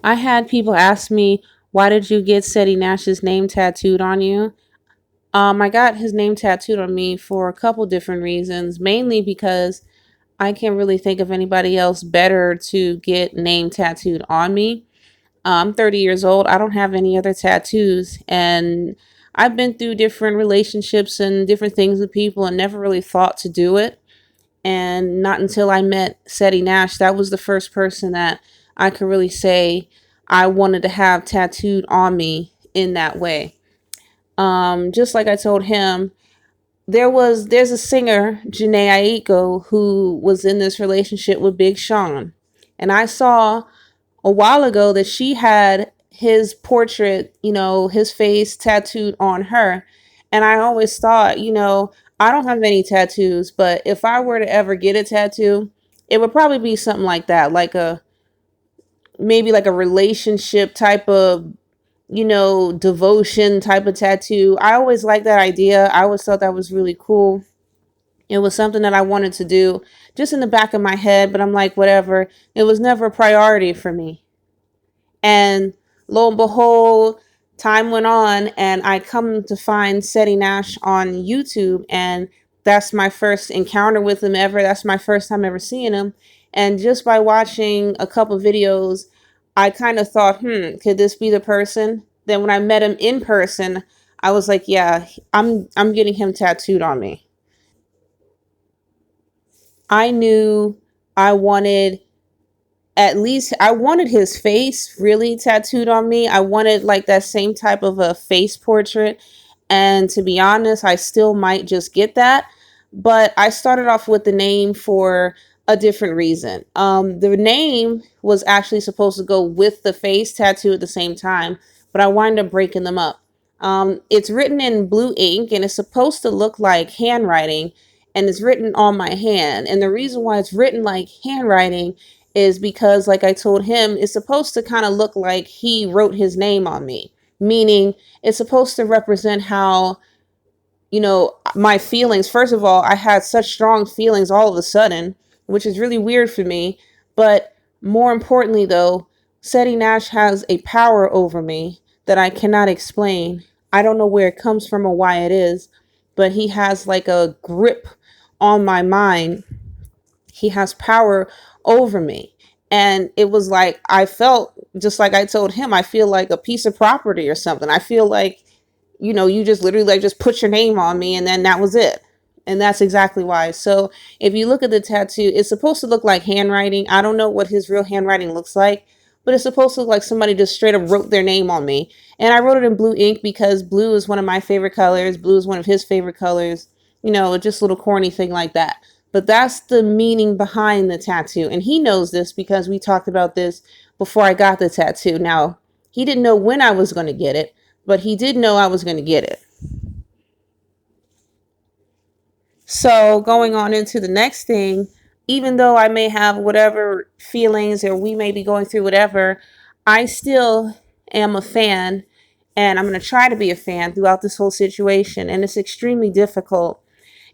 I had people ask me, why did you get Seti Nash's name tattooed on you? I got his name tattooed on me for a couple different reasons, mainly because I can't really think of anybody else better to get name tattooed on me. I'm 30 years old. I don't have any other tattoos, and I've been through different relationships and different things with people and never really thought to do it. And not until I met Seti Nash, that was the first person that I could really say I wanted to have tattooed on me in that way. Just like I told him, there's a singer, Janae Aiko, who was in this relationship with Big Sean. And I saw a while ago that she had his portrait, his face tattooed on her. And I always thought, I don't have any tattoos, but if I were to ever get a tattoo, it would probably be something like that, like maybe like a relationship type of, devotion type of tattoo. I always liked that idea. I always thought that was really cool. It was something that I wanted to do just in the back of my head, but I'm like, whatever. It was never a priority for me. And lo and behold, time went on and I come to find Seti Nash on YouTube, and that's my first encounter with him ever. That's my first time ever seeing him. And just by watching a couple videos, I kind of thought, could this be the person? Then when I met him in person, I was like, yeah, I'm getting him tattooed on me. I knew I wanted at least I wanted his face really tattooed on me. I wanted like that same type of a face portrait. And to be honest, I still might just get that. But I started off with the name for a different reason. The name was actually supposed to go with the face tattoo at the same time, but I wind up breaking them up. It's written in blue ink and it's supposed to look like handwriting, and it's written on my hand. And the reason why it's written like handwriting is because, like I told him, it's supposed to kind of look like he wrote his name on me, meaning it's supposed to represent how, my feelings. First of all, I had such strong feelings all of a sudden, which is really weird for me. But more importantly, though, Seti Nash has a power over me that I cannot explain. I don't know where it comes from or why it is, but he has like a grip on my mind. He has power over me. And it was like, I felt just like I told him, I feel like a piece of property or something. I feel like, you just literally like just put your name on me and then that was it. And that's exactly why. So if you look at the tattoo, it's supposed to look like handwriting. I don't know what his real handwriting looks like, but it's supposed to look like somebody just straight up wrote their name on me. And I wrote it in blue ink because blue is one of my favorite colors. Blue is one of his favorite colors. Just a little corny thing like that. But that's the meaning behind the tattoo. And he knows this because we talked about this before I got the tattoo. Now, he didn't know when I was going to get it, but he did know I was going to get it. So, going on into the next thing, even though I may have whatever feelings or we may be going through whatever, I still am a fan, and I'm going to try to be a fan throughout this whole situation. And it's extremely difficult.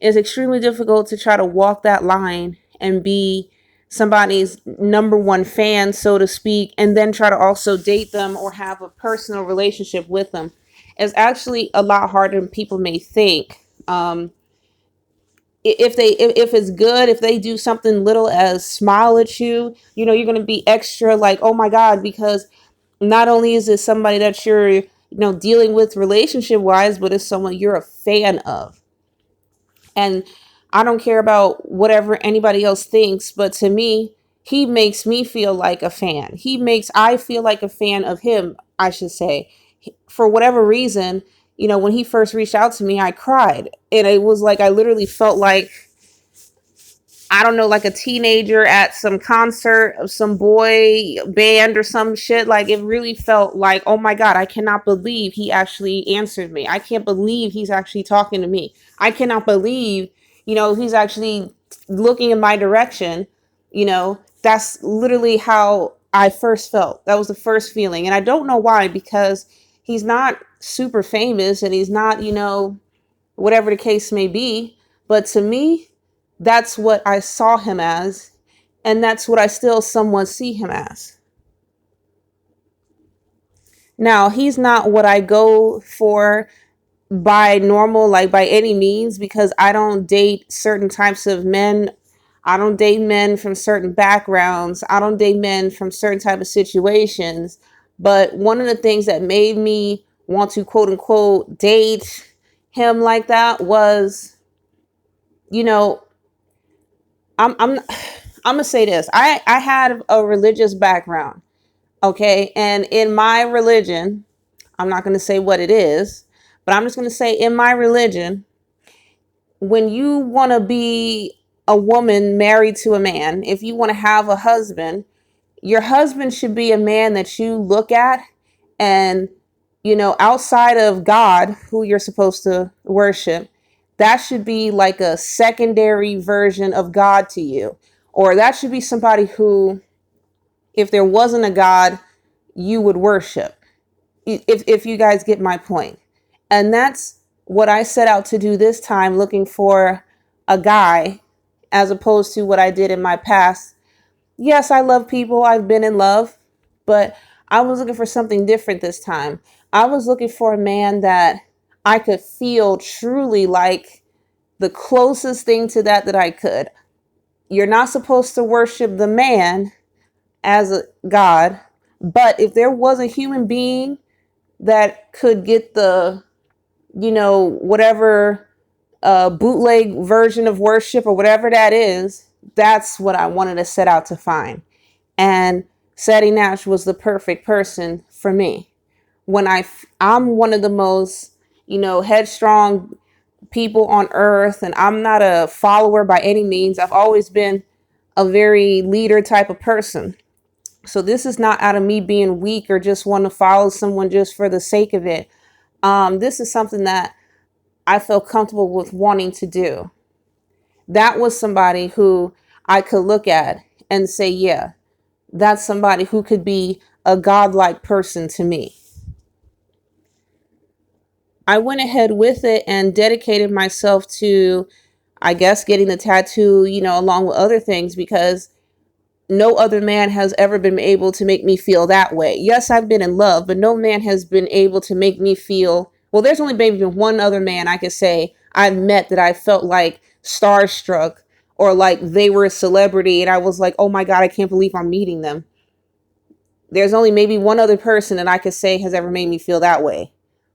It's extremely difficult to try to walk that line and be somebody's number one fan, so to speak, and then try to also date them or have a personal relationship with them. It's actually a lot harder than people may think. If it's good, if they do something little as smile at you, you're going to be extra like, oh my god, because not only is it somebody that you're dealing with relationship wise, but it's someone you're a fan of. And I don't care about whatever anybody else thinks, but to me, he makes me feel like a fan. I feel like a fan of him, I should say. For whatever reason, when he first reached out to me, I cried. And it was like I literally felt like, I don't know, like a teenager at some concert of some boy band or some shit. Like it really felt like, oh my God, I cannot believe he actually answered me. I can't believe he's actually talking to me. I cannot believe, he's actually looking in my direction. That's literally how I first felt. That was the first feeling. And I don't know why, because he's not super famous and he's not, whatever the case may be. But to me, that's what I saw him as, and that's what I still somewhat see him as. Now, he's not what I go for by normal, like by any means, because I don't date certain types of men. I don't date men from certain backgrounds. I don't date men from certain type of situations. But one of the things that made me want to quote unquote date him like that was, you know, I'm I'm gonna say this. I had a religious background, okay, and in my religion, I'm not gonna say what it is, but I'm just gonna say in my religion, when you want to be a woman married to a man, if you want to have a husband, your husband should be a man that you look at and, outside of God, who you're supposed to worship, that should be like a secondary version of God to you. Or that should be somebody who, if there wasn't a God, you would worship. If you guys get my point. And that's what I set out to do this time, looking for a guy, as opposed to what I did in my past. Yes, I love people. I've been in love, but I was looking for something different this time. I was looking for a man that I could feel truly like the closest thing to that I could. You're not supposed to worship the man as a god, but if there was a human being that could get the, whatever bootleg version of worship or whatever that is, that's what I wanted to set out to find. And Sadie Nash was the perfect person for me. I'm one of the most, headstrong people on earth, and I'm not a follower by any means. I've always been a very leader type of person. So this is not out of me being weak or just want to follow someone just for the sake of it. This is something that I felt comfortable with wanting to do. That was somebody who I could look at and say, yeah, that's somebody who could be a godlike person to me. I went ahead with it and dedicated myself to, I guess, getting the tattoo, along with other things, because no other man has ever been able to make me feel that way. Yes, I've been in love, but no man has been able to make me feel, well, there's only maybe been one other man I could say I've met that I felt like starstruck or like they were a celebrity and I was like, oh my God, I can't believe I'm meeting them. There's only maybe one other person that I could say has ever made me feel that way.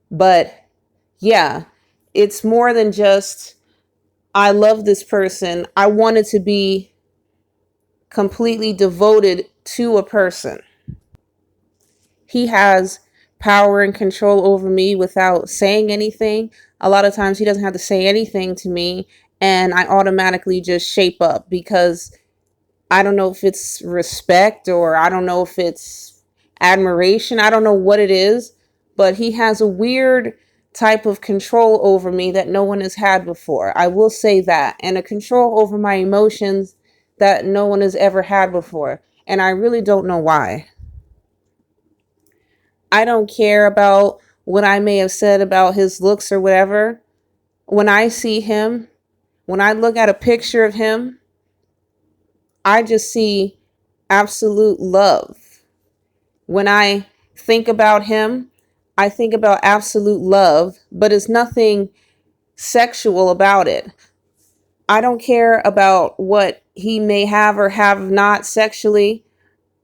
But yeah, it's more than just, I love this person. I wanted to be completely devoted to a person. He has power and control over me without saying anything. A lot of times he doesn't have to say anything to me, and I automatically just shape up because I don't know if it's respect or I don't know if it's admiration. I don't know what it is, but he has a weird type of control over me that no one has had before. I will say that. And a control over my emotions that no one has ever had before. And I really don't know why. I don't care about what I may have said about his looks or whatever. When I see him, when I look at a picture of him, I just see absolute love. When I think about him, I think about absolute love, but it's nothing sexual about it. I don't care about what he may have or have not sexually.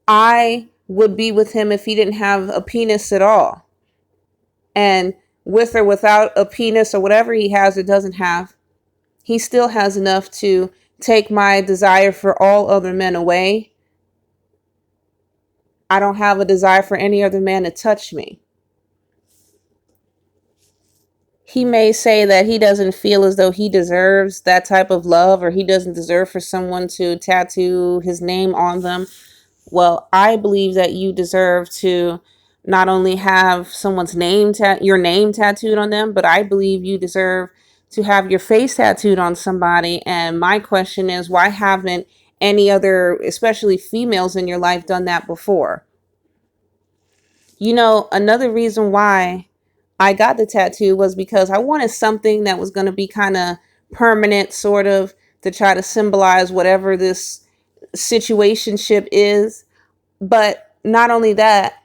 I would be with him if he didn't have a penis at all. And with or without a penis or whatever he has or doesn't have, he still has enough to take my desire for all other men away. I don't have a desire for any other man to touch me. He may say that he doesn't feel as though he deserves that type of love or he doesn't deserve for someone to tattoo his name on them. Well, I believe that you deserve to not only have someone's your name tattooed on them, but I believe you deserve to have your face tattooed on somebody. And my question is, why haven't any other, especially females in your life, done that before? Another reason why I got the tattoo was because I wanted something that was going to be kind of permanent, sort of, to try to symbolize whatever this situationship is. But not only that,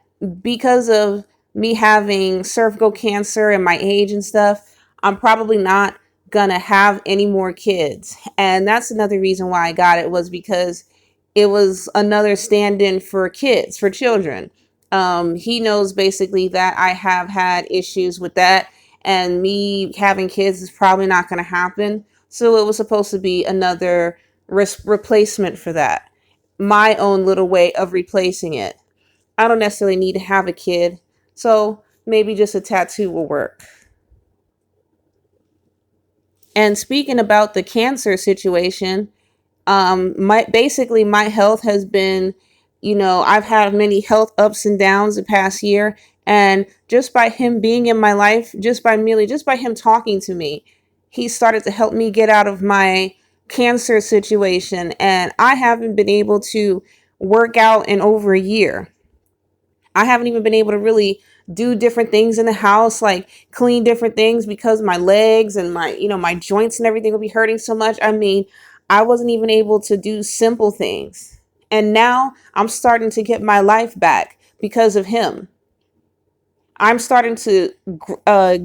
because of me having cervical cancer and my age and stuff, I'm probably not gonna have any more kids. And that's another reason why I got it, was because it was another stand-in for kids, for children. He knows basically that I have had issues with that, and me having kids is probably not going to happen. So it was supposed to be another replacement for that. My own little way of replacing it. I don't necessarily need to have a kid, so maybe just a tattoo will work. And speaking about the cancer situation, my basically my health has been, I've had many health ups and downs the past year, and just by him being in my life, just by him talking to me, he started to help me get out of my cancer situation, and I haven't been able to work out in over a year. I haven't even been able to really do different things in the house, like clean different things, because my legs and my joints and everything will be hurting so much. I mean, I wasn't even able to do simple things. And now I'm starting to get my life back because of him. I'm starting to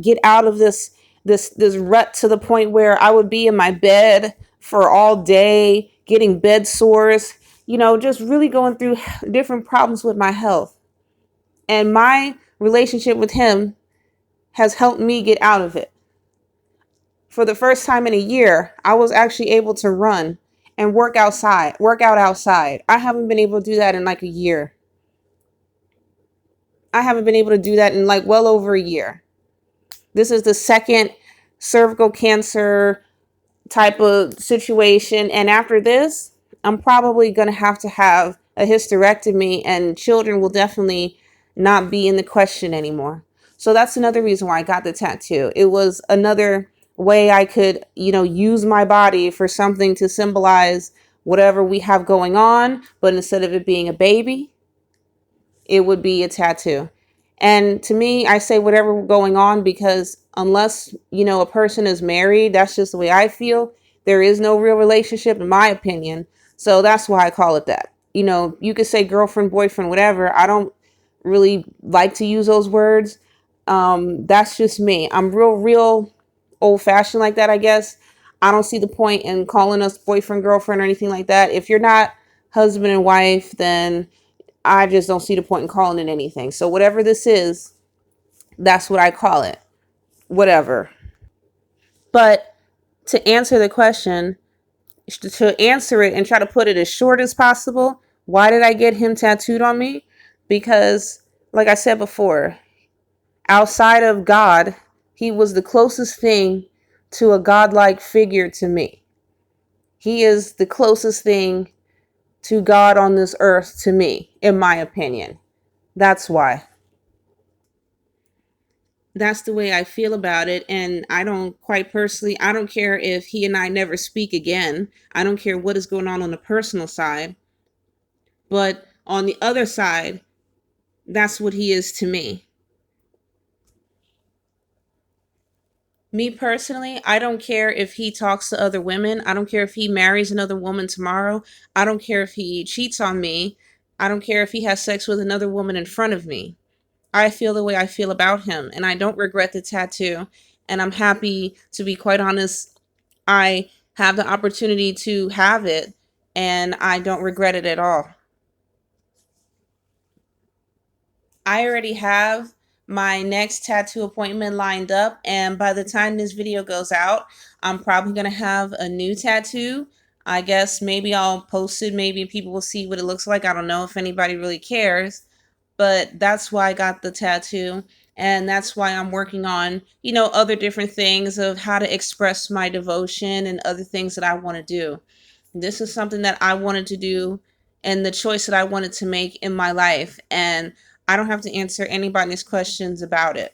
get out of this rut, to the point where I would be in my bed for all day, getting bed sores, just really going through different problems with my health. And my relationship with him has helped me get out of it. For the first time in a year, I was actually able to run and work out outside. I haven't been able to do that in like a year. I haven't been able to do that in like well over a year. This is the second cervical cancer type of situation. And after this, I'm probably going to have a hysterectomy, and children will definitely not be in the question anymore. So that's another reason why I got the tattoo. It was another way I could, use my body for something to symbolize whatever we have going on. But instead of it being a baby, it would be a tattoo. And to me, I say whatever going on, because unless, a person is married, that's just the way I feel. There is no real relationship, in my opinion. So that's why I call it that. You could say girlfriend, boyfriend, whatever. I don't really like to use those words. That's just me. I'm real old fashioned like that, I guess. I don't see the point in calling us boyfriend, girlfriend, or anything like that. If you're not husband and wife, then I just don't see the point in calling it anything. So whatever this is, that's what I call it. Whatever. But to answer the question, to answer it and try to put it as short as possible, why did I get him tattooed on me? Because, like I said before, outside of God, he was the closest thing to a godlike figure to me. He is the closest thing to God on this earth to me, in my opinion. That's why. That's the way I feel about it. And I don't care if he and I never speak again. I don't care what is going on the personal side. But on the other side, that's what he is to me. Me personally, I don't care if he talks to other women. I don't care if he marries another woman tomorrow. I don't care if he cheats on me. I don't care if he has sex with another woman in front of me. I feel the way I feel about him, and I don't regret the tattoo. And I'm happy, to be quite honest, I have the opportunity to have it, and I don't regret it at all. I already have my next tattoo appointment lined up, and by the time this video goes out, I'm probably going to have a new tattoo. I guess maybe I'll post it, maybe people will see what it looks like. I don't know if anybody really cares, but that's why I got the tattoo. And that's why I'm working on, other different things of how to express my devotion and other things that I want to do. This is something that I wanted to do and the choice that I wanted to make in my life. And I don't have to answer anybody's questions about it.